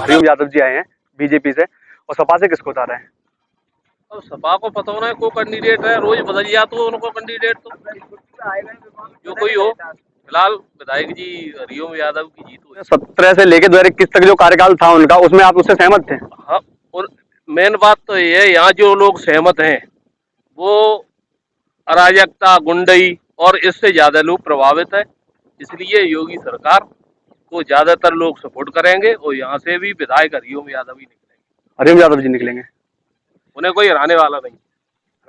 हरिओम यादव जी आए हैं बीजेपी से, और सपा से किसको उतारा है? अब सपा को पता होना है को कैंडिडेट है, रोज बदल जाता तो उनको कैंडिडेट तो जो कोई हो। फिलहाल विधायक जी हरिओम यादव की जीत हुई। 17 से लेके 2021 तक जो कार्यकाल था उनका, उसमें आप उससे सहमत थे? हाँ, और मेन बात तो ये है, यहाँ जो लोग सहमत हैं वो अराजकता, गुंडई और इससे ज्यादा लोग प्रभावित है, इसलिए योगी सरकार को ज्यादातर लोग सपोर्ट करेंगे और यहाँ से भी विधायक हरिओम यादव ही निकलेंगे। हरिओम यादव जी निकलेंगे, उन्हें कोई हराने वाला नहीं।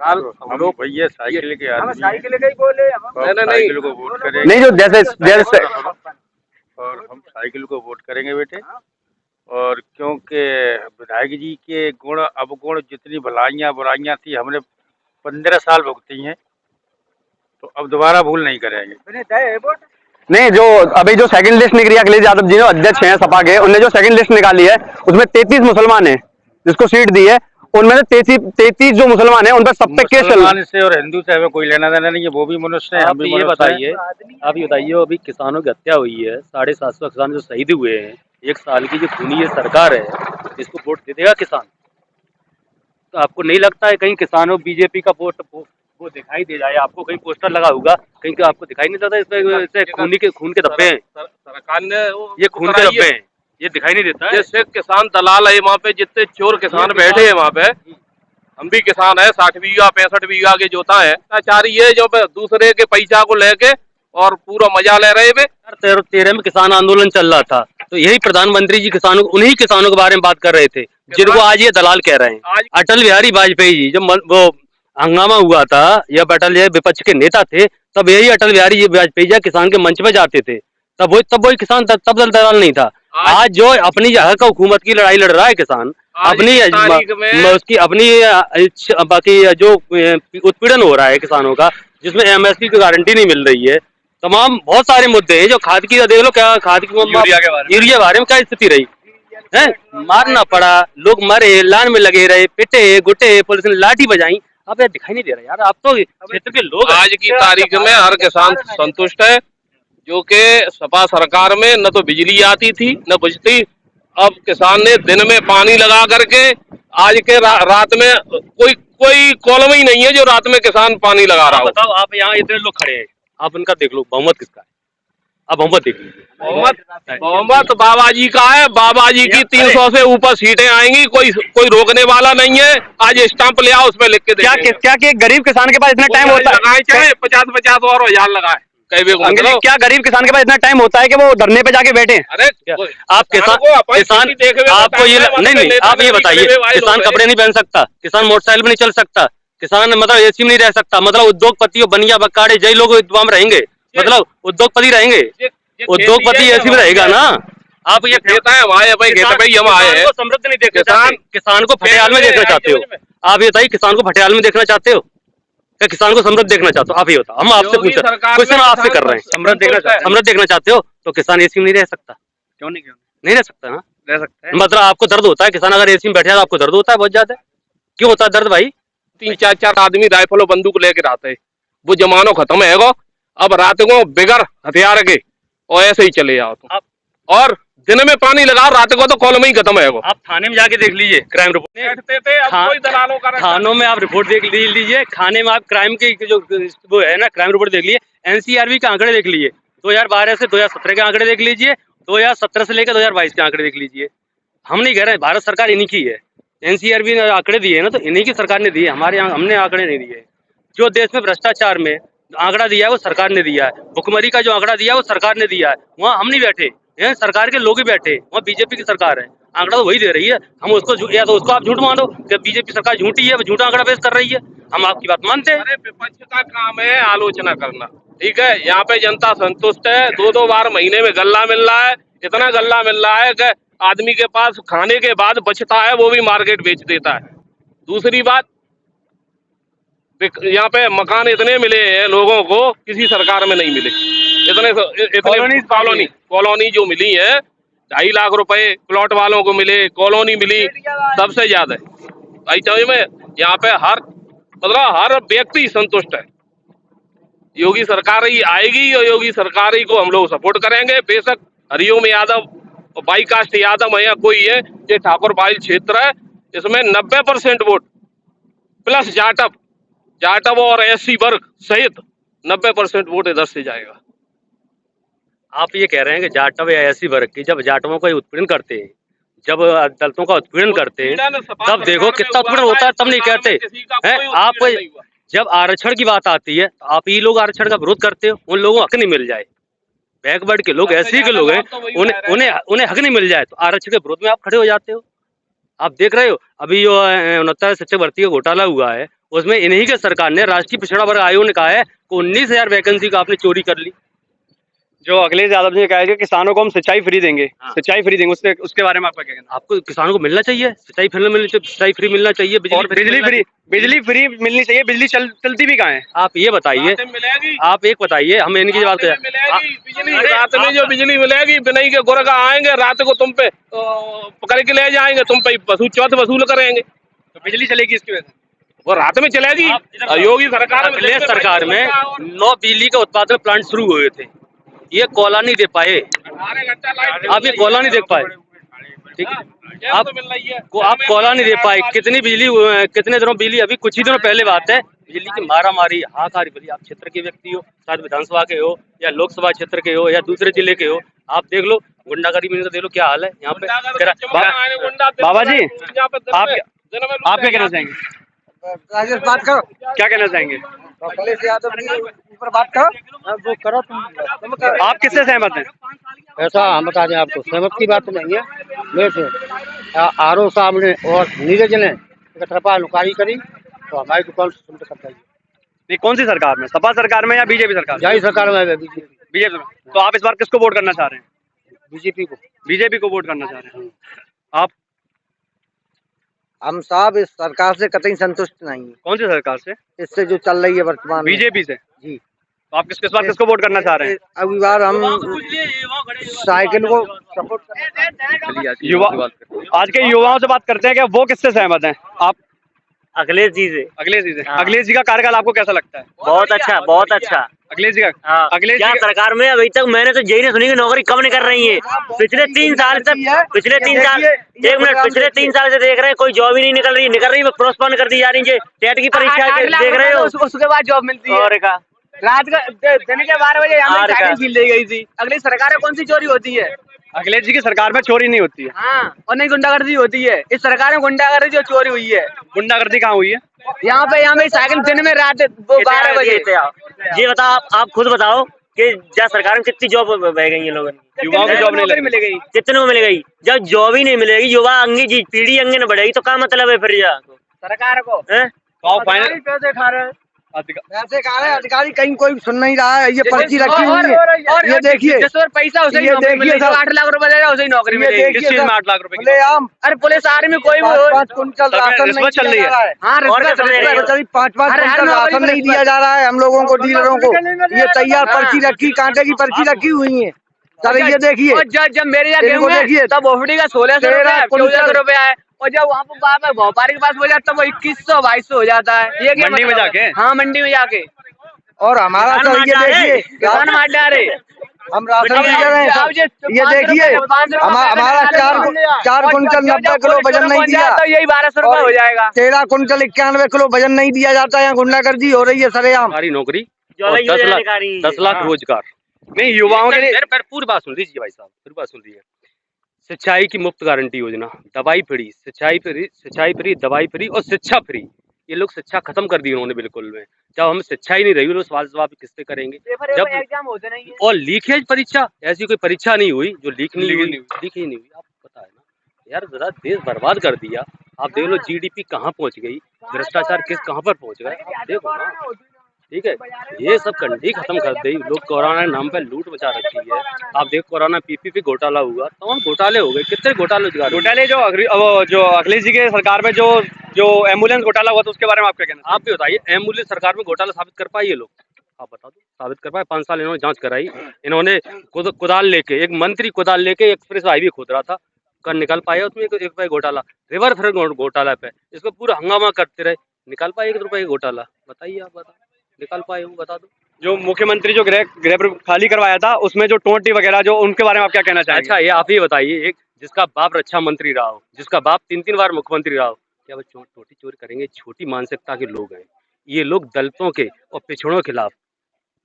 हम लोग भैया साइकिल के आदमी साइकिल के ही बोले नहीं साइकिल को वोट करेंगे। नहीं जो जैसे और हम साइकिल को वोट करेंगे बेटे। और क्योंकि विधायक जी के गुण अवगुण, जितनी भलाइयाँ बुराइयाँ थी, हमने 15 साल भुगती हैं, तो अब दोबारा भूल नहीं करेंगे। नहीं, जो अभी जो सेकंड लिस्ट निकली है, अखिलेश यादव जी जो अध्यक्ष हैं सपा के, उनने जो सेकंड लिस्ट निकाली है उसमें 33 मुसलमान हैं जिसको सीट दी है। उनमें से 33 जो मुसलमान हैं उन पर सब पे केस चल रहा है। से और हिंदू से हमें कोई लेना देना नहीं है, वो भी मनुष्य है। आप ये बताइए, अभी किसानों की हत्या हुई है, 750 किसान जो शहीद हुए हैं, 1 साल की जो खूनी ये सरकार है, इसको वोट दे देगा किसान? तो आपको नहीं लगता है कहीं किसानों बीजेपी का वोट वो दिखाई दे जाए? आपको कहीं पोस्टर लगा होगा कहीं, तो आपको दिखाई नहीं देता इसमें खून के धब्बे हैं? सरकार ने ये खून के धब्बे हैं, ये दिखाई नहीं देता है? जैसे किसान दलाल है वहाँ पे, जितने चोर किसान बैठे हैं वहाँ पे, हम भी किसान है, 60 बीघा 65 बीघा के जोता है। चारी है जो दूसरे के पैसा को लेके और पूरा मजा ले रहे हैं। 2013 में किसान आंदोलन चल रहा था, तो यही प्रधानमंत्री जी उन्हीं किसानों के बारे में बात कर रहे थे जिनको आज ये दलाल कह रहे हैं। अटल बिहारी वाजपेयी जी जब वो हंगामा हुआ था या अटल विपक्ष के नेता थे, तब यही अटल बिहारी वाजपेयी जी किसान के मंच पे जाते थे, तब वही किसान तब दलाल नहीं था। आज जो अपनी हक हुकूमत की लड़ाई लड़ रहा है किसान, उसकी अपनी बाकी जो उत्पीड़न हो रहा है किसानों का, जिसमें एमएसपी की गारंटी नहीं मिल रही है, तमाम बहुत सारे मुद्दे हैं। जो खाद की देख लो, क्या खाद की यूरिया बारे में क्या स्थिति रही है, मारना पड़ा, लोग मरे, लाइन में लगे रहे, पिटे गुटे, पुलिस ने लाठी बजाई। अब यार दिखाई नहीं दे रहा यार, आप तो क्षेत्र के लोग। आज की तारीख में हर किसान संतुष्ट है, जो कि सपा सरकार में न तो बिजली आती थी न कुछ थी। अब किसान ने दिन में पानी लगा करके, आज के रात में कोई कॉलम ही नहीं है जो रात में किसान पानी लगा रहा हो। बताओ, आप यहाँ इतने लोग खड़े हैं, आप उनका देख लो बहुमत किसका है, आप बहुमत देख लीजिए। बहुमत बाबा जी का है, बाबा जी की 300 से ऊपर सीटें आएंगी, कोई रोकने वाला नहीं है। आज स्टाम्प ले आओ, उसमें लिख के क्या कि गरीब किसान के पास इतना टाइम होता है, चाहे 50-50 और 1000 लगाए, क्या गरीब किसान के पास इतना टाइम होता है कि वो धरने पे जाके बैठे? अरे आप किसान आपको ये नहीं, आप ये बताइए, किसान कपड़े नहीं पहन सकता, किसान मोटरसाइकिल में नहीं चल सकता, किसान मतलब एसी में नहीं रह सकता, मतलब उद्योगपति बनिया बक्काड़े जय लोग में रहेंगे, मतलब उद्योगपति रहेंगे, उद्योगपति एसी में रहेगा ना। आप ये कहता है भाई हम आए हैं समृद्ध नहीं देखना चाहते, किसान को फटियाल में देखना चाहते हो? आप ये बताइए, किसान को फटियाल में देखना चाहते हो क्या किसान को समृद्ध देखना चाहते हो? आप ये बताओ, हम आपसे पूछ रहे हैं, क्वेश्चन आपसे कर रहे हैं। समृद्ध देखना चाहते हो तो किसान एसी में नहीं रह सकता? क्यों नहीं रह सकता ना? रह सकता है। मतलब आपको दर्द होता है, किसान अगर एसी में बैठ जाए तो आपको दर्द होता है बहुत ज्यादा? क्यों होता है दर्द भाई? 3-4 आदमी राइफल और बंदूक लेके रहते है, वो जमानो खत्म है। अब रात को बिगर हथियार के और ऐसे ही चले जाओ तो, और दिन में पानी लगाओ, रात को तो कॉलम ही खत्म है। आप थाने में जाके देख लीजिए, क्राइम रिपोर्ट थानों में आप रिपोर्ट देख लीजिए, खाने में आप क्राइम की जो वो है ना, क्राइम रिपोर्ट देख लीजिए, एनसीआरबी के आंकड़े देख लीजिए, 2012 से 2017 के आंकड़े देख लीजिए, 2017 से लेकर 2022 के आंकड़े देख लीजिए। हम नहीं कह रहे, भारत सरकार इन्हीं की है, एनसीआरबी ने आंकड़े दिए ना, तो इन्हीं की सरकार ने दिए, हमारे यहाँ हमने आंकड़े नहीं दिए। जो देश में भ्रष्टाचार में आंकड़ा दिया है वो सरकार ने दिया है, भुखमरी का जो आंकड़ा दिया है वो सरकार ने दिया है, वहाँ हम नहीं बैठे, सरकार के लोग ही बैठे, वहाँ बीजेपी की सरकार है, आंकड़ा तो वही दे रही है। हम उसको या तो उसको आप झूठ मानो कि बीजेपी सरकार झूठी है, वो झूठा आंकड़ा पेश कर रही है, हम आपकी बात मानते हैं। अरे विपक्ष का काम है आलोचना करना, ठीक है। यहाँ पे जनता संतुष्ट है, 2-2 बार महीने में गल्ला मिल रहा है, इतना गल्ला मिल रहा है कि आदमी के पास खाने के बाद बचता है वो भी मार्केट बेच देता है। दूसरी बात, यहाँ पे मकान इतने मिले हैं लोगों को, किसी सरकार में नहीं मिले। इतने कॉलोनी जो मिली है, 2.5 लाख रुपए प्लॉट वालों को मिले, कॉलोनी मिली सबसे ज्यादा भाई में। यहाँ पे हर व्यक्ति संतुष्ट है। योगी सरकार ही आएगी और योगी सरकार ही को हम लोग सपोर्ट करेंगे। बेशक हरिओम यादव और बाई कास्ट यादव है या कोई है, ये ठाकुर बाइल क्षेत्र है, इसमें 90% वोट प्लस जाटव और एससी वर्ग सहित 90% वोट इधर से जाएगा। आप ये कह रहे हैं कि जाटव या ऐसी वर्ग की जब जाटवों का उत्पीड़न करते हैं, जब दलितों का उत्पीड़न करते हैं, तब देखो कितना उत्पीड़न होता है, तब नहीं कहते हैं आप। जब आरक्षण की बात आती है तो आप ये लोग आरक्षण का विरोध करते हो, उन लोगों को हक नहीं मिल जाए, बैकवर्ड के लोग एससी के लोग हैं, उन्हें हक नहीं मिल जाए तो आरक्षण के विरोध में आप खड़े हो जाते हो। आप देख रहे हो अभी जो 69 शिक्षक भर्ती का घोटाला हुआ है, उसमें इन्हीं के सरकार ने, राष्ट्रीय पिछड़ा वर्ग आयोग ने कहा है कि 19,000 वैकेंसी का आपने चोरी कर ली। जो अखिलेश यादव जी ने कहा है कि किसानों को हम सिंचाई फ्री देंगे, हाँ। सिंचाई फ्री देंगे, उसके बारे में आपका क्या कहना आपको किसानों को मिलना चाहिए, सिंचाई फ्री मिलनी चाहिए, सिंचाई फ्री मिलना चाहिए, है? और बिजली फ्री मिलनी चाहिए। बिजली चलती भी कहाँ है? आप ये बताइए, आप एक बताइए, हम इनकी बात करें। बिजली रात में जो बिजली मिलेगी, बिनई के गुरगा आएंगे, रात को तुम पे पकड़ के ले जाएंगे, तुम पे वसूल करेंगे, तो बिजली चलेगी इसकी वजह से? वो रात में चलेगी। योगी सरकार में, अखिलेश सरकार में 9 बिजली के उत्पादन प्लांट शुरू हुए थे, ये कोयला नहीं दे पाए, 18 घंटा लाइट, आप ये कोयला नहीं दे पाए, ठीक है, आप कोयला नहीं दे पाए। कितनी बिजली, कितने दिनों बिजली, अभी कुछ ही दिनों पहले बात है, बिजली की मारा मारी, हाहाकार भरी। आप क्षेत्र के व्यक्ति हो, शायद विधानसभा के हो या लोकसभा क्षेत्र के हो या दूसरे जिले के हो, आप देख लो गुंडागर्दी में देख लो क्या हाल है यहाँ पे। बाबा जी, आप क्या कहना चाहेंगे? राजेश बात करो, क्या कहना चाहेंगे? अखिलेश यादव जी ऊपर बात करो, वो करो तुम। आप किससे सहमत हैं? ऐसा हम बता दें आपको, सहमत की बात नहीं है। वैसे आरओ साहब ने और नीरज ने एक तरफा नुकारी करी तो हमारी दुकान से कर चाहिए। नहीं, कौन सी सरकार में, सपा सरकार में या बीजेपी सरकार में? यही सरकार में बीजेपी में। तो आप इस बार किसको वोट करना चाह रहे हैं? बीजेपी को। बीजेपी को वोट करना चाह रहे हैं आप? हम साहब इस सरकार से कतई संतुष्ट नहीं है। कौन सी सरकार से? इससे जो चल रही है वर्तमान में। बीजेपी से जी। तो आप इस बार किसको वोट करना चाह रहे हैं? अगली बार हम साइकिल को सपोर्ट युवा, आज के युवाओं से बात करते हैं कि वो किससे सहमत हैं आप? अखिलेश जी से। अखिलेश जी से। अखिलेश जी का कार्यकाल आपको कैसा लगता है? बहुत अच्छा, बहुत अच्छा। अखिलेश जी का, अखिलेश क्या जी सरकार में अभी तक मैंने तो यही नहीं सुनी कि नौकरी कम नहीं कर रही है। पिछले 3 साल तक, पिछले 3 साल, एक मिनट, पिछले 3 साल से देख रहे हैं कोई जॉब ही नहीं निकल रही है, पोस्टपोन कर दी जा रही है। टेट की परीक्षा देख रहे हो, उसके बाद जॉब मिलती है। और का रात का दिन के 12 बजे यहाँ पे साइकिल छीन ली गई थी। अगली सरकार में कौन सी चोरी होती है? अखिलेश जी की सरकार में चोरी नहीं होती है। हाँ, और नहीं गुंडागर्दी होती है। इस सरकार में गुंडागर्दी जो चोरी हुई है। गुंडागर्दी कहाँ हुई है? यहाँ पे साइकिल दिन में रात वो 12 बजे। ये बताओ, आप खुद बताओ कि जब सरकार में कितनी जॉब बह गई है लोगों ने, युवाओं को जॉब नहीं मिलेगी। कितने को मिलेगी? जब जॉब ही नहीं मिलेगी, युवा अंगी पीढ़ी अंगे न बढ़ेगी तो क्या मतलब है फिर सरकार को फाइनल पैसे खा रहे हैं। ऐसे कहा है अधिकारी, कहीं कोई सुन नहीं रहा है। ये पर्ची रखी हुई है, ये देखिए, जिस पर पैसा उसे ये देखिए, 8 लाख रुपए देगा उसे नौकरी मिलेगी। किस चीज में 8 लाख रुपए की? खुलेआम अरे पुलिस आर्मी कोई भी 5 क्विंटल राशन नहीं रिश्वत चल दिया रही जा रहा है। हाँ, रिश्वत चल रही है। 5 क्विंटल राशन नहीं दिया जा रहा है हम लोगों को, डीलरों को। ये तैयार पर्ची रखी, कांटे की पर्ची रखी हुई है। सर ये देखिए, और जब मेरे यहाँ इनको गेहूं देखिए, है तब ओफडी का 1600 रुपए, 1400 रुपए है। और जब वहाँ पर व्यापारी के पास हो जाता है वो 2100 2200 हो जाता है। ये क्या मंडी में मतलब? जाके? हाँ, मंडी में जाके। और हमारा सर ये देखिए, किसान मार डाले। हम राशन नहीं दे रहे हैं सर। ये देखिए, हमारा 4 क्विंटल 90 किलो वजन नहीं दिया तो यही 1200 रुपए हो जाएगा। 13 क्विंटल 91 किलो वजन नहीं दिया जाता है। गुंडागर्दी हो रही है सरेआम। हमारी नौकरी जो और 10 लाख हाँ। रोजगार। नहीं, युवाओं के लिए मेरे पूरी बात सुन लीजिए भाई साहब, पूरी बात सुन लीजिए। सिंचाई की मुफ्त गारंटी योजना, दवाई फ्री, सिंचाई फ्री, दवाई फ्री और शिक्षा फ्री। ये लोग शिक्षा खत्म कर दी उन्होंने बिल्कुल में। जब हम शिक्षा ही नहीं रही, लोग सवाल जवाब किससे करेंगे? जब एग्जाम होते नहीं है। और लीकेज परीक्षा, ऐसी कोई परीक्षा नहीं हुई जो लीक ही नहीं हुई। आप पता है ना यार, जरा देश बर्बाद कर दिया। आप देख लो जीडीपी कहाँ पहुंच गई, भ्रष्टाचार कहाँ पर पहुंच गए, आप देखो ना। ठीक है, ये सब कंडी खत्म कर दी। लोग कोरोना के नाम पे लूट मचा रखी है। आप देखो कोरोना पीपीपी घोटाला हुआ, तमाम घोटाले हो गए, कितने घोटाले जो अखिलेश जी के सरकार में जो एम्बुलेंस घोटाला हुआ था उसके बारे में आप क्या कहना? आप भी बताइए, एम्बुलेंस सरकार में घोटाला साबित कर पाए ये लोग? आप बता दो, साबित कर पाए? 5 साल इन्होंने जांच कराई। इन्होंने कुदाल लेके, एक मंत्री कुदाल लेके एक्सप्रेस हाईवे खोद रहा था, कर निकाल पाया उसमें 1 रुपये घोटाला? रिवर फ्रंट घोटाला पे इसको पूरा हंगामा करते रहे, निकाल पाए 1 रुपये घोटाला? बताइए, आप बता, निकाल पाए हूँ, बता दो। जो मुख्यमंत्री जो गृह प्रवेश खाली करवाया था उसमें जो टोंटी वगैरह जो उनके बारे में आप क्या कहना चाहेंगे? अच्छा, ये आप ही बताइए, एक जिसका बाप रक्षा मंत्री रहा हो, जिसका बाप 3-3 बार मुख्यमंत्री रहा हो, क्या वो टोटी चोरी करेंगे? छोटी मानसिकता के लोग हैं ये लोग, दलितों के और पिछड़ों के खिलाफ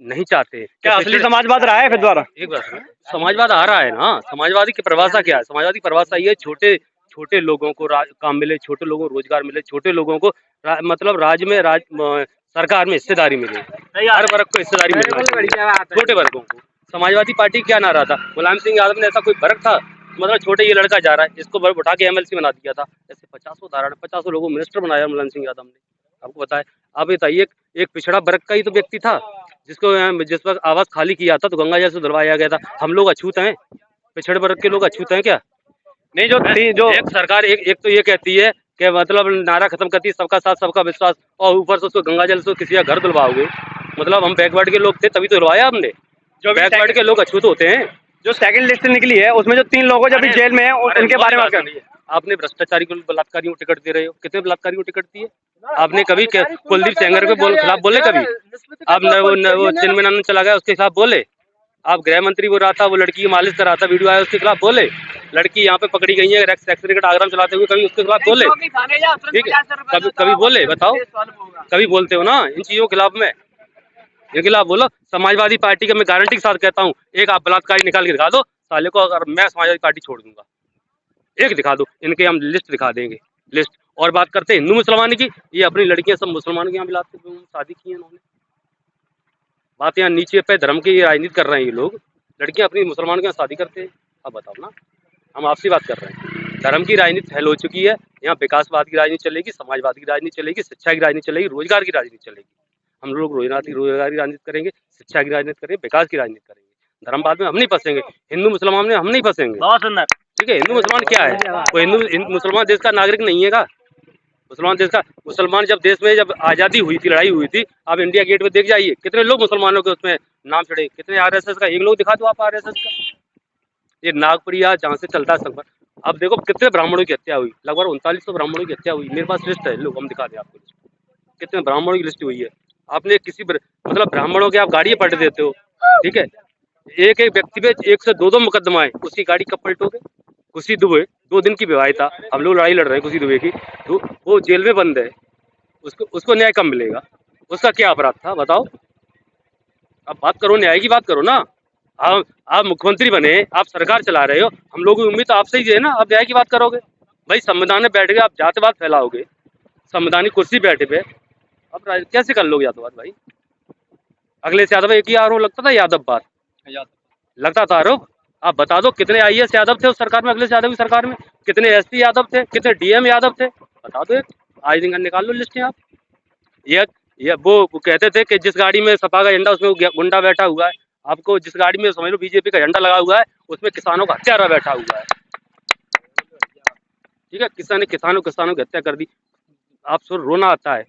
नहीं चाहते। क्या असली समाजवाद रहा है फिर द्वारा? एक बात सुनो, समाजवाद आ रहा है ना। समाजवादी की परिभाषा क्या है? समाजवादी की परिभाषा ये छोटे छोटे लोगों को काम मिले, छोटे लोगों को रोजगार मिले, छोटे लोगों को मतलब राज्य में सरकार में हिस्सेदारी मिले, हर वर्ग को हिस्सेदारी मिले, छोटे वर्गों को। समाजवादी पार्टी क्या नारा था? मुलायम सिंह यादव ने ऐसा कोई वर्ग था मतलब छोटे ये लड़का जा रहा है इसको उठा के एमएलसी बना दिया था, ऐसे 50 लोगों को मिनिस्टर बनाया मुलायम सिंह यादव ने, आपको पता है। आप बताइए, एक पिछड़ा वर्ग का ही तो व्यक्ति था जिसको जिस वक्त आवास खाली किया था तो गंगा जल से धुलवाया गया था। हम लोग अछूत हैं? पिछड़े वर्ग के लोग अछूत हैं क्या? नहीं, जो एक सरकार एक तो ये कहती है कि मतलब नारा खत्म करती है सबका साथ सबका विश्वास, और ऊपर से उसको गंगा जल से किसी का घर धुलवाओगे। मतलब हम बैकवर्ड के लोग थे तभी तो धुलवाया हमने। जो बैकवर्ड के लोग अछूत होते हैं। जो सेकंड लिस्ट निकली है उसमें जो 3 लोगों जो अभी जेल में हैं उनके बारे में आप क्या कहेंगे? आपने भ्रष्टाचारी को, बलात्कारियों को टिकट दे रहे हो, कितने बलात्कारियों को टिकट दिए? आपने कभी कुलदीप सेंगर के खिलाफ बोले? कभी आप वो चिन्मयानंद चला गया उसके खिलाफ बोले? आप गृह मंत्री वो रहा था, वो लड़की की मालिश कर रहा था, वीडियो आया उसके खिलाफ बोले? लड़की यहाँ पे पकड़ी गई है सेक्रेटरी आगरा चलाते हुए, कभी उसके खिलाफ बोले? ठीक है, कभी बोले? बताओ, कभी बोलते हो ना इन चीजों के खिलाफ में? इनके खिलाफ बोलो। समाजवादी पार्टी का मैं गारंटी के साथ कहता हूँ, एक आप बलात्कारी निकाल के दिखा दो साले को, अगर मैं समाजवादी पार्टी छोड़ दूंगा। एक दिखा दो, इनके हम लिस्ट दिखा देंगे, लिस्ट। और बात करते हैं हिंदू मुसलमान की, ये अपनी लड़कियां सब मुसलमान के यहाँ मिलाते हुए शादी की है इन्होंने। बात यहाँ नीचे पे धर्म की राजनीति कर रहे हैं ये लोग, लड़कियां अपनी मुसलमान के यहाँ शादी करते हैं। अब बताओ ना, हम आपसी बात कर रहे हैं। धर्म की राजनीति फैल हो चुकी है, यहाँ विकासवाद की राजनीति चलेगी, समाजवाद की राजनीति चलेगी, शिक्षा की राजनीति चलेगी, रोजगार की राजनीति चलेगी। हम लोग रोजगार की राजनीति करेंगे, शिक्षा की राजनीति करेंगे, विकास की राजनीति करेंगे। धर्मवाद में हम नहीं फंसेंगे, हिंदू मुसलमान में हम नहीं फंसेंगे। बहुत सुंदर। ठीक है, हिंदू मुसलमान क्या है? वो हिंदू मुसलमान देश का नागरिक नहीं है का? मुसलमान जब देश में जब आजादी हुई थी, लड़ाई हुई थी, आप इंडिया गेट में देख जाइए कितने लोग मुसलमानों के उसमें नाम चढ़े, कितने आरएसएस का, एक लोग दिखा दो आप आरएसएस का। ये नागपुरिया जहाँ से चलता है संपर्क, अब देखो कितने ब्राह्मणों की हत्या हुई, लगभग 3900 ब्राह्मणों की हत्या हुई। मेरे पास लिस्ट है, लोग हम दिखा दें आपको कितने ब्राह्मणों की लिस्ट हुई है। आपने किसी मतलब ब्राह्मणों के आप गाड़ी पलट देते हो, ठीक है, एक व्यक्ति पे 1 से 2 मुकदमा है, उसकी गाड़ी कब पलटोगे? खुशी दुबे 2 दिन की विवाहिता, हम लोग लड़ाई लड़ रहे हैं खुशी दुबे की, तो वो जेल में बंद है, उसको न्याय कब मिलेगा? उसका क्या अपराध था बताओ? आप बात करो, न्याय की बात करो ना। आप मुख्यमंत्री बने, आप सरकार चला रहे हो, हम लोगों की उम्मीद तो आपसे ही है ना, आप न्याय की बात करोगे? भाई संविधान में बैठ के आप जातिवाद फैलाओगे, संविधानिक कुर्सी बैठे पे, अब कैसे कर लोगे जातिवाद भाई? अखिलेश यादव एक ही आरोप लगता था, यादव बार लगता था आरोप। आप बता दो कितने आईएएस यादव थे उस सरकार में, अखिलेश यादव की सरकार में? कितने एसपी यादव थे, कितने डीएम यादव थे? बता दो, एक आज दिन निकाल लो लिस्ट आप। ये वो कहते थे कि जिस गाड़ी में सपा का झंडा उसमें गुंडा बैठा हुआ है, आपको जिस गाड़ी में समझ लो बीजेपी का झंडा लगा हुआ है उसमें किसानों का हत्यारा बैठा हुआ है। ठीक है, किसानों की हत्या कर दी। आप रोना आता है,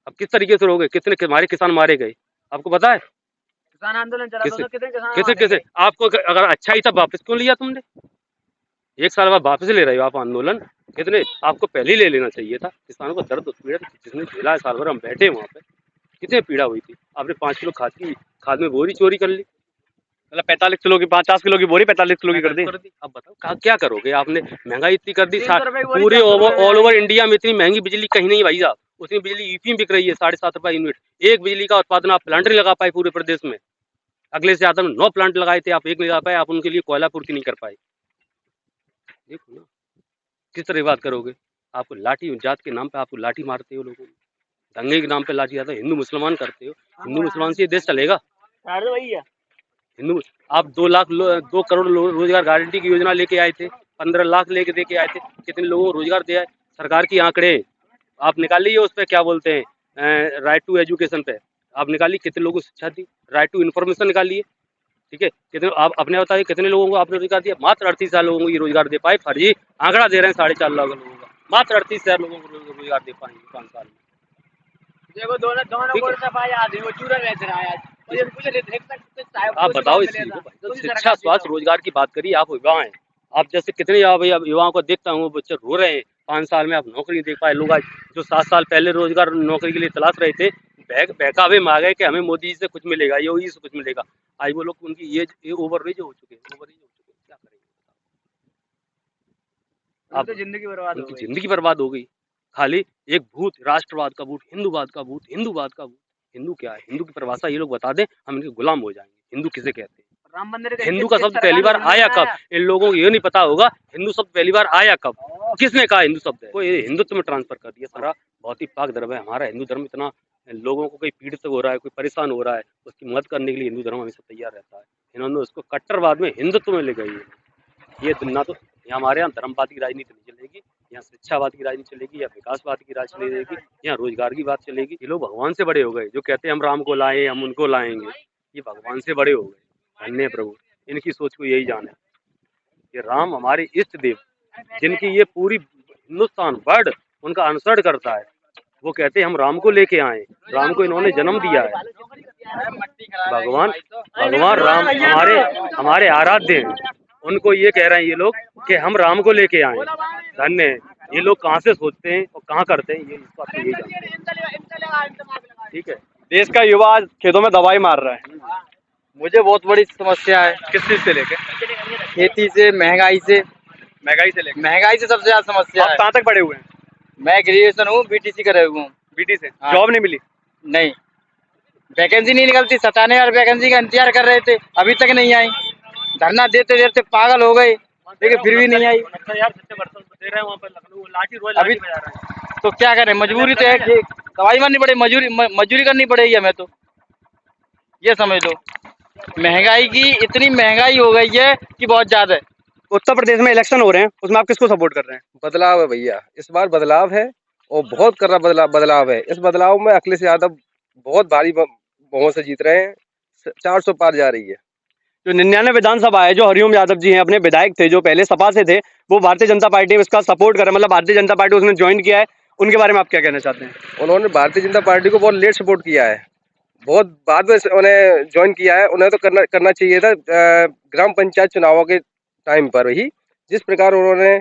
अब किस तरीके से रोगे? कितने हमारे किसान मारे गए, आपको पता है? किसान आंदोलन चला था, किसे आपको अगर अच्छा ही था वापस क्यों लिया तुमने? 1 साल बाद वापस ले रहे हो आप आंदोलन, कितने आपको पहले ही ले लेना चाहिए था। किसानों को दर्द पीड़ा जिसने झेला है, साल भर हम बैठे वहाँ पे, कितने पीड़ा हुई थी। आपने 5 किलो खाद में बोरी चोरी कर ली, मतलब 45 किलो की 50 किलो की बोरी 45 किलो की कर दी। अब बताओ क्या करोगे? आपने महंगाई इतनी कर दी, पूरे ऑल ओवर इंडिया में इतनी महंगी बिजली कहीं नहीं भाई साहब। उतनी बिजली यूपी में बिक रही है 7.5 रुपये यूनिट। एक बिजली का उत्पादन आप प्लांट नहीं लगा पाए पूरे प्रदेश में। अखिलेश यादव ने 9 प्लांट लगाए थे, आप 1 नहीं लगा पाए, आप उनके लिए कोयला पूर्ति नहीं कर पाए। देखो ना किस तरह बात करोगे? आपको लाठी जात के नाम पे आपको लाठी मारते हो लोगों, दंगे के नाम पे लाठी जाता है, हिंदू मुसलमान करते हो। हिंदू मुसलमान से ये देश चलेगा? हिंदू आप 2 करोड़ रोजगार गारंटी की योजना लेके आए थे, 15 लाख लेके दे के आए थे, कितने लोगों को रोजगार दिया है? सरकार की आंकड़े आप निकाल लीजिए, उस पर क्या बोलते हैं राइट टू एजुकेशन पे आप निकालिए, कितने लोगों को शिक्षा दी, राइट टू इन्फॉर्मेशन निकालिए। ठीक है, कितने आप अपने बताइए कितने लोगों को आपने रोजगार दिया? मात्र 38,000 लोगों को ये रोजगार दे पाए। फर्जी आंकड़ा दे रहे हैं 4.5 लाख लोगों का, मात्र 38,000 लोगों को रोजगार दे पाएंगे 5 साल में। देखो दोनों को सफाई आदमी वो चूरा बेच रहा है। आप बताओ इस चीज को, शिक्षा स्वास्थ्य रोजगार की बात करिए। आप युवा हैं, आप जैसे कितने युवाओं को देखता हूँ, बच्चे रो रहे हैं 5 साल में आप नौकरी नहीं देख पाए। लोग आज जो 7 साल पहले रोजगार नौकरी के लिए तलाश रहे थे बहकावे में आ गए कि हमें मोदी जी से कुछ मिलेगा, योगी से कुछ मिलेगा। आज वो लोग उनकी ये ओवररेज हो चुके हैं, क्या करेंगे आप? तो जिंदगी बर्बाद हो उनकी गई। जिंदगी बर्बाद हो गई। खाली एक भूत, राष्ट्रवाद का भूत, हिंदूवाद का भूत, हिंदूवाद का भूत। हिंदू क्या है? हिंदू की परिभाषा ये लोग बता दें, हम इनके गुलाम हो जाएंगे। हिंदू किसे कहते हैं? राम मंदिर हिंदू का शब्द पहली बार आया कब? इन लोगों को ये नहीं पता होगा हिंदू शब्द पहली बार आया कब, किसने कहा हिंदू शब्द है। वो ये हिंदुत्व में ट्रांसफर कर दिया सारा। बहुत ही पाक धर्म है हमारा हिंदू धर्म। इतना लोगों को कोई पीड़ित हो रहा है, कोई परेशान हो रहा है, उसकी मदद करने के लिए हिंदू धर्म हमेशा तैयार रहता है। इन्होंने उसको कट्टरवाद में हिंदुत्व में ले गई है। ये ना तो यहाँ हमारे यहाँ धर्मवाद की राजनीति नहीं चलेगी, यहाँ शिक्षावाद की राजनीति चलेगी, या विकासवाद की राजनीति चलेगी, यहाँ रोजगार की बात चलेगी। ये लोग भगवान से बड़े हो गए, जो कहते हैं हम राम को लाए, हम उनको लाएंगे। ये भगवान से बड़े हो गए। धन्य प्रभु, इनकी सोच को यही जाने। ये राम हमारे इष्ट देव, जिनकी ये पूरी हिंदुस्तान वर्ल्ड उनका अनुसरण करता है। वो कहते हैं हम राम को लेके आए, राम को इन्होंने जन्म दिया है। भगवान राम हमारे आराध्य हैं। उनको ये कह रहे हैं ये लोग कि हम राम को लेके आए। धन्य है। ये लोग कहाँ से सोचते हैं और कहाँ करते हैं, ये इसका तो यही जानते हैं। ठीक है। देश का युवा आज खेतों में दवाई मार रहा है। मुझे बहुत बड़ी समस्या है। किस चीज से लेके? खेती से, महंगाई से सबसे ज्यादा समस्या आप है। कहाँ तक पढ़े हुए हैं? मैं ग्रेजुएशन हूँ, बीटीसी करे हुआ हूँ। बीटी से हाँ। जॉब नहीं मिली? नहीं, वैकेंसी नहीं निकलती। 97,000 वैकेंसी का इंतजार कर रहे थे, अभी तक नहीं आई। धरना देते देते पागल हो गए, लेकिन फिर भी नहीं आई। अभी तो क्या करें, मजबूरी तो है कि दवाई मारनी पड़े, मजदूरी करनी पड़ेगी हमें। तो ये समझ लो, महंगाई की इतनी महंगाई हो गई है कि बहुत ज्यादा है। उत्तर प्रदेश में इलेक्शन हो रहे हैं, उसमें आप किसको सपोर्ट कर रहे हैं? बदलाव है भैया, इस बार बदलाव है और बहुत कर रहा बदलाव है। इस बदलाव में अखिलेश यादव बहुत भारी बहुमत से जीत रहे हैं। 400 पार जा रही है। जो 99 विधानसभा है, जो हरिओम यादव जी हैं, अपने विधायक थे जो पहले सपा से थे, वो भारतीय जनता पार्टी में इसका सपोर्ट कर रहे हैं, मतलब भारतीय जनता पार्टी उसने ज्वाइन किया है। उनके बारे में आप क्या कहना चाहते हैं? उन्होंने भारतीय जनता पार्टी को बहुत लेट सपोर्ट किया है, बहुत बाद में उन्हें ज्वाइन किया है। उन्हें तो करना चाहिए था ग्राम पंचायत चुनावों के टाइम पर ही। जिस प्रकार उन्होंने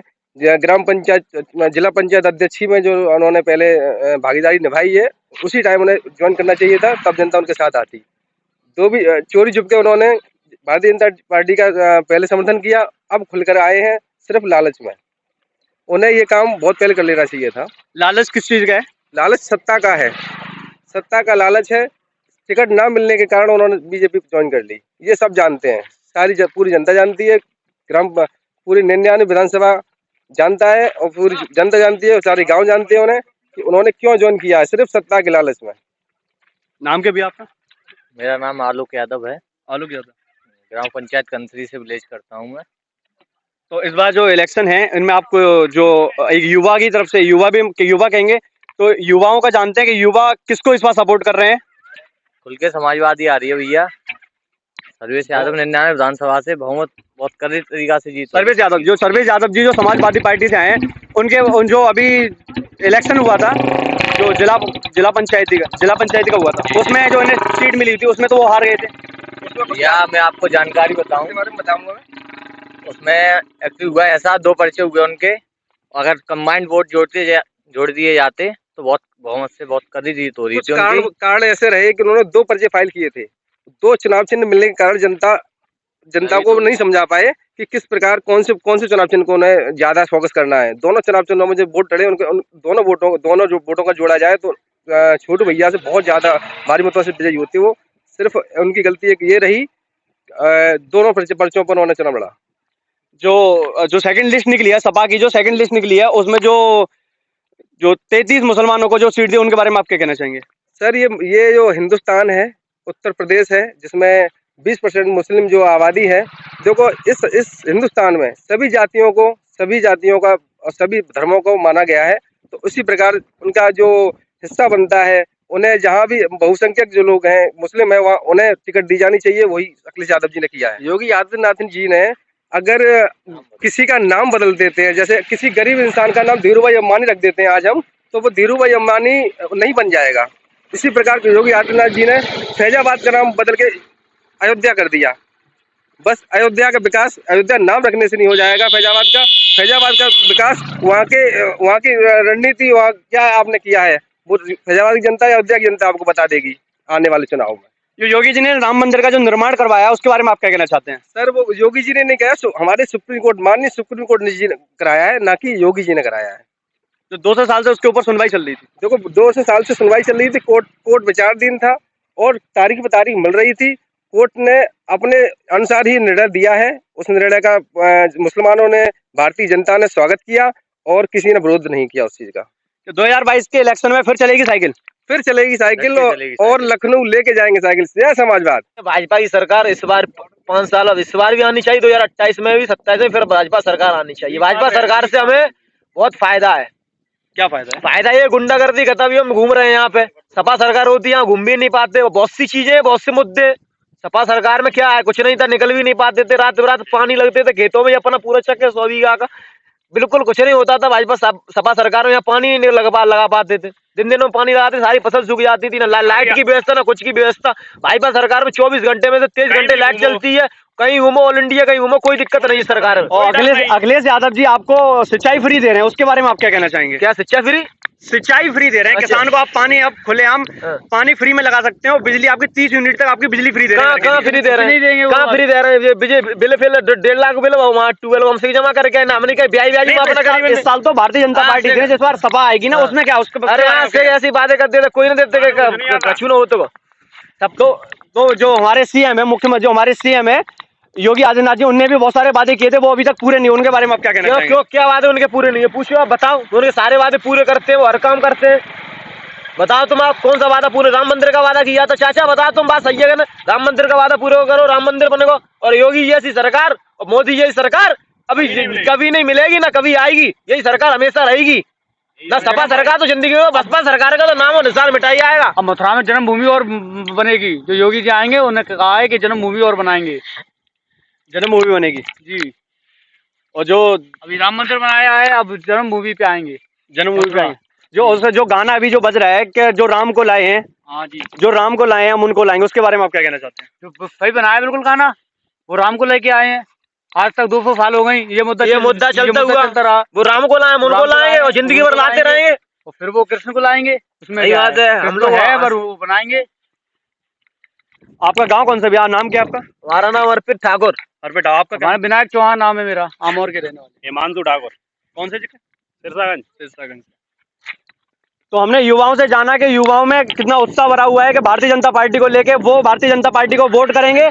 ग्राम पंचायत, जिला पंचायत अध्यक्षी में जो उन्होंने पहले भागीदारी निभाई है, उसी टाइम उन्हें ज्वाइन करना चाहिए था, तब जनता उनके साथ आती। तो भी चोरी छुपके उन्होंने भारतीय जनता पार्टी का पहले समर्थन किया, अब खुलकर आए हैं सिर्फ लालच में। उन्हें ये काम बहुत पहले कर लेना चाहिए था। लालच किस चीज का है? लालच सत्ता का है, सत्ता का लालच है। टिकट ना मिलने के कारण उन्होंने बीजेपी ज्वाइन कर ली, ये सब जानते हैं। पूरी जनता जानती है, पूरी 99 विधानसभा जानता है और पूरी जनता जानती है, सारे गांव जानते हैं उन्हें कि उन्होंने क्यों ज्वाइन किया है, सिर्फ सत्ता के लालच में। नाम क्या भी आपका? मेरा नाम आलोक यादव है। आलोक यादव। ग्राम पंचायत कंसरी से विलेज करता हूँ मैं। तो इस बार जो इलेक्शन है, इनमें आपको जो एक युवा की तरफ से, युवा कहेंगे तो युवाओं का जानते हैं कि युवा किसको इस बार सपोर्ट कर रहे हैं? खुल के समाजवादी आ रही है भैया। सर्वेश यादव 99 विधानसभा से बहुमत बहुत कड़ी तरीका से जीत। सर्वेश यादव जी जो समाजवादी पार्टी से आए हैं, जो अभी इलेक्शन हुआ था, जो जिला पंचायती का हुआ था, उसमें जो इन्हें सीट मिली थी, उसमें तो वो हार गए थे। भैया मैं आपको जानकारी बताऊंगा। उसमें एक्चुअली हुआ ऐसा, 2 पर्चे हुए उनके। अगर कंबाइंड वोट जोड़ दिए जाते तो बहुत बहुमत से बहुत कड़ी जीत हो रही थी उनकी। कारण ऐसे रहे कि उन्होंने 2 पर्चे फाइल किए थे। 2 चुनाव चिन्ह मिलने के कारण जनता को नहीं समझा पाए कि किस प्रकार कौन से चुनाव चिन्ह को उन्हें ज्यादा फोकस करना है। दोनों चुनाव चिन्हों में जो वोट डले, दोनों वोटों का जोड़ा जाए तो छोटू भैया से बहुत ज्यादा भारी मतों से विजयी होती। वो सिर्फ उनकी गलती एक ये रही, दोनों पर्चों पर उन्होंने चुनाव लड़ा। जो सेकंड लिस्ट निकली है, सपा की जो सेकंड लिस्ट निकली है, उसमें जो 33 मुसलमानों को जो सीट दी, उनके बारे में आप क्या कहना चाहेंगे? सर, ये जो हिंदुस्तान है, उत्तर प्रदेश है, जिसमें 20% मुस्लिम जो आबादी है। देखो, इस हिंदुस्तान में सभी जातियों का और सभी धर्मों को माना गया है। तो उसी प्रकार उनका जो हिस्सा बनता है, उन्हें जहाँ भी बहुसंख्यक जो लोग हैं, मुस्लिम है, वहाँ उन्हें टिकट दी जानी चाहिए। वही अखिलेश यादव जी ने किया है। योगी आदित्यनाथ जी ने अगर किसी का नाम बदल देते हैं, जैसे किसी गरीब इंसान का नाम धीरू भाई अम्बानी रख देते हैं आज हम, तो वो धीरू भाई अम्बानी नहीं बन जाएगा। इसी प्रकार योगी आदित्यनाथ जी ने फैजाबाद का नाम बदल के अयोध्या कर दिया। बस अयोध्या का विकास अयोध्या नाम रखने से नहीं हो जाएगा। फैजाबाद का विकास, वहाँ की रणनीति, वहाँ क्या आपने किया है वो फैजाबाद की जनता या अयोध्या की जनता आपको बता देगी आने वाले चुनाव में। जो योगी जी ने राम मंदिर का जो निर्माण करवाया उसके बारे में आप क्या कहना चाहते हैं? सर वो योगी जी ने नहीं कहा, हमारे सुप्रीम कोर्ट, माननीय सुप्रीम कोर्ट ने कराया है, ना कि योगी जी ने कराया है। जो 200 साल से उसके ऊपर सुनवाई चल रही थी। देखो 200 साल से सुनवाई चल रही थी, कोर्ट विचाराधीन था और तारीख पे तारीख मिल रही थी। कोर्ट ने अपने अनुसार ही निर्णय दिया है। उस निर्णय का मुसलमानों ने, भारतीय जनता ने स्वागत किया और किसी ने विरोध नहीं किया उस चीज का। 2022 के इलेक्शन में फिर चलेगी साइकिल? फिर चलेगी साइकिल और लखनऊ लेके जाएंगे साइकिल से समाजवाद। भाजपा की सरकार इस बार 5 साल, अब इस बार भी आनी चाहिए, 2028 में भी, 27 में फिर भाजपा सरकार आनी चाहिए। भाजपा सरकार से हमें बहुत फायदा है। क्या फायदा है? फायदा ये गुंडागर्दी खत्म हुई, हम घूम रहे हैं यहाँ पे। सपा सरकार होती है यहाँ घूम भी नहीं पाते, बहुत सी चीजें, बहुत से मुद्दे। सपा सरकार में क्या है, कुछ नहीं था, निकल भी नहीं पाते थे, रात रात पानी लगते थे खेतों में, अपना पूरा चक्कर 100 बीघा का, बिल्कुल कुछ नहीं होता था। भाजपा सपा सरकार में यहाँ पानी नहीं लगा पाते थे, दिन में पानी लगाते, सारी फसल सूख जाती थी, ना लाइट की व्यवस्था ना कुछ की व्यवस्था। भाजपा सरकार में 24 घंटे में से 23 घंटे लाइट चलती है, कहीं घूमो ऑल इंडिया, कहीं घूमो, कोई दिक्कत नहीं है सरकार में। और अखिलेश यादव जी आपको सिंचाई फ्री दे रहे हैं, उसके बारे में आप क्या कहना चाहेंगे? क्या सिंचाई फ्री? सिंचाई फ्री दे रहे हैं किसान को, आप पानी अब खुलेआम पानी फ्री में लगा सकते हो, बिजली आपकी 30 यूनिट तक आपकी बिजली फ्री दे रहे हैं। कहाँ फ्री दे रहे हैं? कहाँ फ्री दे रहे हैं? बिल 1.5 लाख बिल वहाँ ट्यूबवेल हमसे जमा करके ना, हमने कहीं ब्याज अपना। इस साल तो भारतीय जनता पार्टी थी, जिस बार सपा आएगी ना उसमें क्या उसके अरे यहाँ से ऐसी बातें करते थे, कोई नहीं देते, कछु ना हो तो सब तो जो हमारे सीएम है, मुख्यमंत्री जो हमारे सीएम है योगी आदित्यनाथ जी, उनने भी बहुत सारे वादे किए थे, वो अभी तक पूरे नहीं। उनके बारे में आप क्या कहना चाहेंगे? क्यों क्या वादे उनके पूरे नहीं है? पूछो आप, बताओ। उनके सारे वादे पूरे करते हैं, वो हर काम करते हैं। बताओ तुम, आप कौन सा वादा पूरे? राम मंदिर का वादा किया था चाचा, बताओ तुम, बात सही है ना? राम मंदिर का वादा पूरे करो, राम मंदिर बनेगा। और योगी जैसी सरकार और मोदी जैसी सरकार अभी कभी नहीं मिलेगी, ना कभी आएगी। यही सरकार हमेशा रहेगी। ना सपा सरकार तो जिंदगी में, बसपा सरकार का तो नाम और निशान मिटाई आएगा। अब मथुरा में जन्मभूमि और बनेगी, जो योगी जी आएंगे उन्होंने कहा है कि जन्मभूमि और बनाएंगे, जन्मभूमि बनेगी जी। और जो अभी राम मंदिर बनाया है, अब जन्मभूमि पे आएंगे, जन्मभूमि पे आएंगे। जो उसका जो गाना अभी जो बज रहा है कि जो राम को लाए हैं, हाँ जी, जो राम को लाए हैं हम उनको लाएंगे, उसके बारे में आप क्या कहना चाहते हैं? जो सही बनाया बिल्कुल गाना, वो राम को लेके आए हैं। आज तक 200 साल हो गई ये मुद्दा चलता रहा। वो राम को लाए, उनको लाएंगे और जिंदगी भर लाते रहेंगे, और फिर वो कृष्ण को लाएंगे। उसमें सही बात है, हम लोग है पर वो बनाएंगे। आपका गांव कौन सा भैया? नाम क्या आपका? हमारा नाम अर्पित ठाकुर। अर्पित, आपका क्या? विनायक चौहान नाम है मेरा, आमोर के रहने वाले। हिमांशु ठाकुर। कौन से जगह? सिरसागंज। तो हमने युवाओं से जाना कि युवाओं में कितना उत्साह भरा हुआ है कि भारतीय जनता पार्टी को लेके वो भारतीय जनता पार्टी को वोट करेंगे।